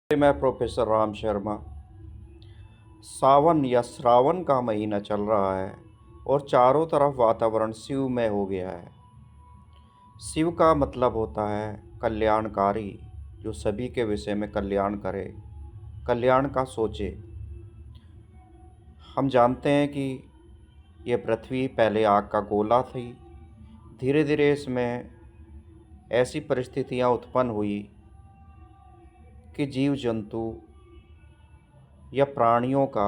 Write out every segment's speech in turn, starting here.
मैं प्रोफेसर राम शर्मा। सावन या श्रावण का महीना चल रहा है और चारों तरफ वातावरण शिवमय हो गया है। शिव का मतलब होता है कल्याणकारी, जो सभी के विषय में कल्याण करे, कल्याण का सोचे। हम जानते हैं कि ये पृथ्वी पहले आग का गोला थी। धीरे धीरे इसमें ऐसी परिस्थितियां उत्पन्न हुई कि जीव जंतु या प्राणियों का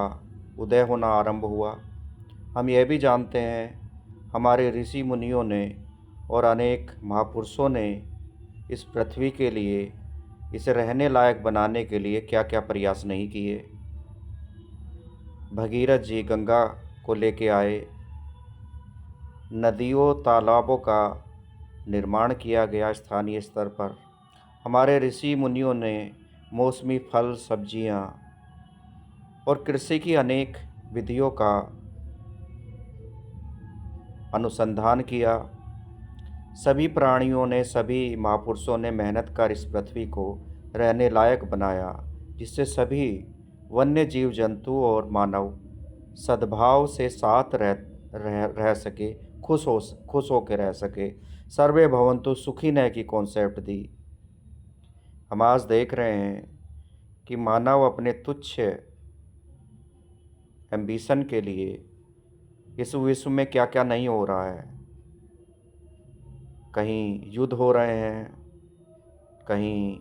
उदय होना आरंभ हुआ। हम यह भी जानते हैं हमारे ऋषि मुनियों ने और अनेक महापुरुषों ने इस पृथ्वी के लिए, इसे रहने लायक बनाने के लिए क्या क्या प्रयास नहीं किए। भगीरथ जी गंगा को लेके आए, नदियों तालाबों का निर्माण किया गया स्थानीय स्तर पर। हमारे ऋषि मुनियों ने मौसमी फल सब्जियां और कृषि की अनेक विधियों का अनुसंधान किया। सभी प्राणियों ने, सभी महापुरुषों ने मेहनत कर इस पृथ्वी को रहने लायक बनाया, जिससे सभी वन्य जीव जंतु और मानव सद्भाव से साथ रह सके, खुश हो के रह सके। सर्वे भवन्तु सुखिनः की कॉन्सेप्ट दी। हम आज देख रहे हैं कि मानव अपने तुच्छ एम्बिशन के लिए इस विश्व में क्या क्या नहीं हो रहा है। कहीं युद्ध हो रहे हैं, कहीं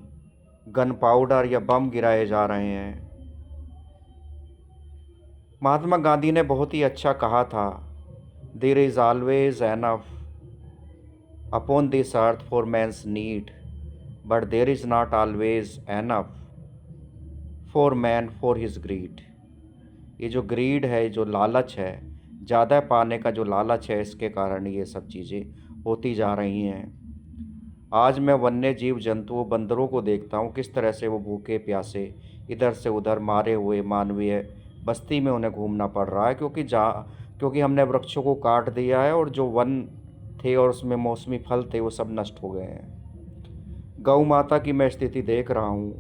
गन पाउडर या बम गिराए जा रहे हैं। महात्मा गांधी ने बहुत ही अच्छा कहा था, there is always enough upon this earth for man's need, but there is not always enough for man for his greed. ये जो ग्रीड है, जो लालच है, ज़्यादा पाने का जो लालच है, इसके कारण ये सब चीज़ें होती जा रही हैं। आज मैं वन्य जीव जंतुओं, बंदरों को देखता हूँ किस तरह से वो भूखे प्यासे इधर से उधर मारे हुए मानवीय बस्ती में उन्हें घूमना पड़ रहा है, क्योंकि हमने वृक्षों को काट दिया है और जो वन थे और उसमें मौसमी फल थे वो सब नष्ट हो गए हैं। गौ माता की मैं स्थिति देख रहा हूँ,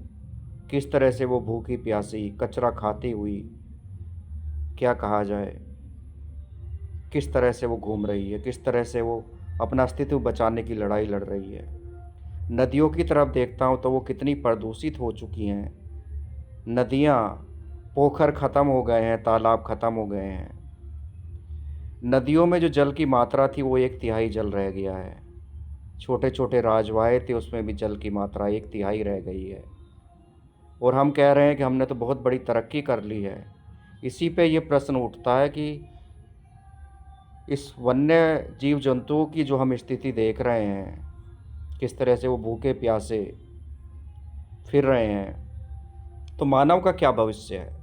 किस तरह से वो भूखी प्यासी कचरा खाती हुई, क्या कहा जाए, किस तरह से वो घूम रही है, किस तरह से वो अपना अस्तित्व बचाने की लड़ाई लड़ रही है। नदियों की तरफ देखता हूँ तो वो कितनी प्रदूषित हो चुकी हैं। नदियाँ, पोखर ख़त्म हो गए हैं, तालाब ख़त्म हो गए हैं। नदियों में जो जल की मात्रा थी वो 1/3 जल रह गया है। छोटे छोटे राजवाहे थे, उसमें भी जल की मात्रा 1/3 रह गई है। और हम कह रहे हैं कि हमने तो बहुत बड़ी तरक्की कर ली है। इसी पे ये प्रश्न उठता है कि इस वन्य जीव जंतुओं की जो हम स्थिति देख रहे हैं, किस तरह से वो भूखे प्यासे फिर रहे हैं, तो मानव का क्या भविष्य है।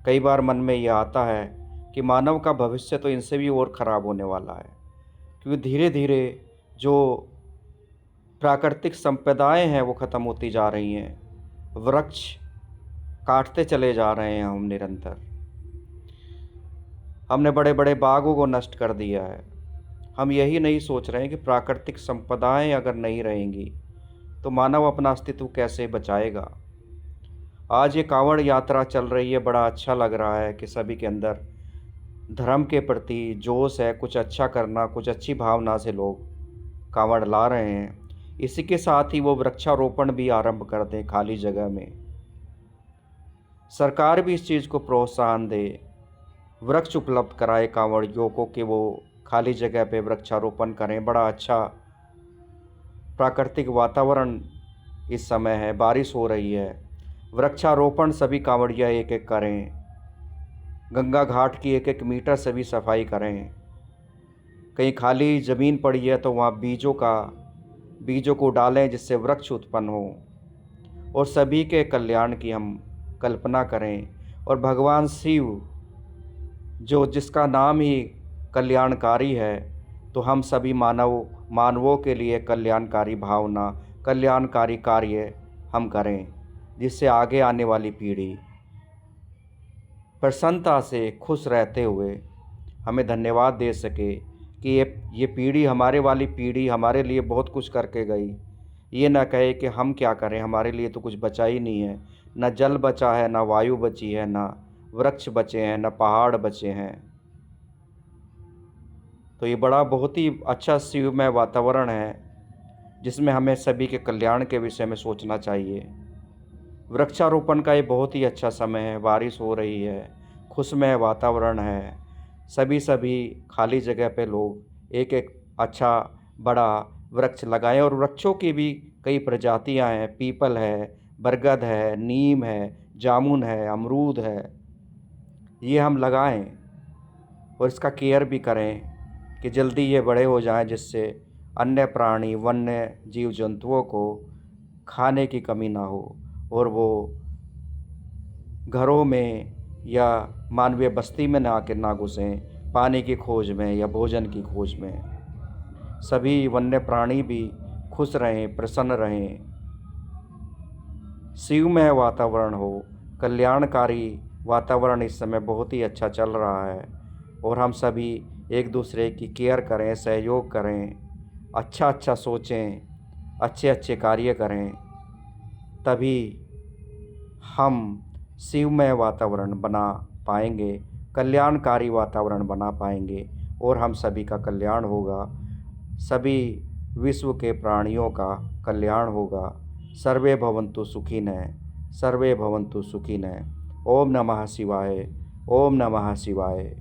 कई बार मन में ये आता है कि मानव का भविष्य तो इनसे भी और ख़राब होने वाला है, क्योंकि धीरे धीरे जो प्राकृतिक संपदाएं हैं वो ख़त्म होती जा रही हैं। वृक्ष काटते चले जा रहे हैं हम निरंतर। हमने बड़े बड़े बागों को नष्ट कर दिया है। हम यही नहीं सोच रहे हैं कि प्राकृतिक संपदाएं अगर नहीं रहेंगी तो मानव अपना अस्तित्व कैसे बचाएगा। आज ये कांवड़ यात्रा चल रही है, बड़ा अच्छा लग रहा है कि सभी के अंदर धर्म के प्रति जोश है, कुछ अच्छा करना, कुछ अच्छी भावना से लोग कांवड़ ला रहे हैं। इसी के साथ ही वो वृक्षारोपण भी आरंभ कर दें खाली जगह में। सरकार भी इस चीज़ को प्रोत्साहन दे, वृक्ष उपलब्ध कराए कांवड़ियों को कि वो खाली जगह पे वृक्षारोपण करें। बड़ा अच्छा प्राकृतिक वातावरण इस समय है, बारिश हो रही है। वृक्षारोपण सभी कांवड़िया एक एक करें। गंगा घाट की 1-1 मीटर सभी सफाई करें। कहीं खाली ज़मीन पड़ी है तो वहाँ बीजों को डालें, जिससे वृक्ष उत्पन्न हो। और सभी के कल्याण की हम कल्पना करें। और भगवान शिव, जिसका नाम ही कल्याणकारी है, तो हम सभी मानवों के लिए कल्याणकारी भावना, कल्याणकारी कार्य हम करें, जिससे आगे आने वाली पीढ़ी प्रसन्नता से खुश रहते हुए हमें धन्यवाद दे सके कि ये पीढ़ी, हमारे वाली पीढ़ी हमारे लिए बहुत कुछ करके गई। ये ना कहे कि हम क्या करें, हमारे लिए तो कुछ बचा ही नहीं है। न जल बचा है, न वायु बची है, न वृक्ष बचे हैं, न पहाड़ बचे हैं। तो ये बड़ा बहुत ही अच्छा शिवमय वातावरण है, जिसमें हमें सभी के कल्याण के विषय में सोचना चाहिए। वृक्षारोपण का ये बहुत ही अच्छा समय है, बारिश हो रही है, खुशमय वातावरण है। सभी खाली जगह पे लोग एक एक अच्छा बड़ा वृक्ष लगाएं, और वृक्षों की भी कई प्रजातियां हैं। पीपल है, बरगद है, नीम है, जामुन है, अमरूद है। ये हम लगाएं और इसका केयर भी करें कि जल्दी ये बड़े हो जाएं, जिससे अन्य प्राणी, वन्य जीव जंतुओं को खाने की कमी ना हो और वो घरों में या मानवीय बस्ती में ना घुसें, पानी की खोज में या भोजन की खोज में। सभी वन्य प्राणी भी खुश रहें, प्रसन्न रहें, शिवमय वातावरण हो, कल्याणकारी वातावरण इस समय बहुत ही अच्छा चल रहा है। और हम सभी एक दूसरे की केयर करें, सहयोग करें, अच्छा सोचें, अच्छे कार्य करें, तभी हम शिवमय वातावरण बना पाएंगे, कल्याणकारी वातावरण बना पाएंगे, और हम सभी का कल्याण होगा, सभी विश्व के प्राणियों का कल्याण होगा। सर्वे भवन्तु सुखिनः, सर्वे भवन्तु सुखिनः। ओम नमः शिवाय, ओम नमः शिवाय।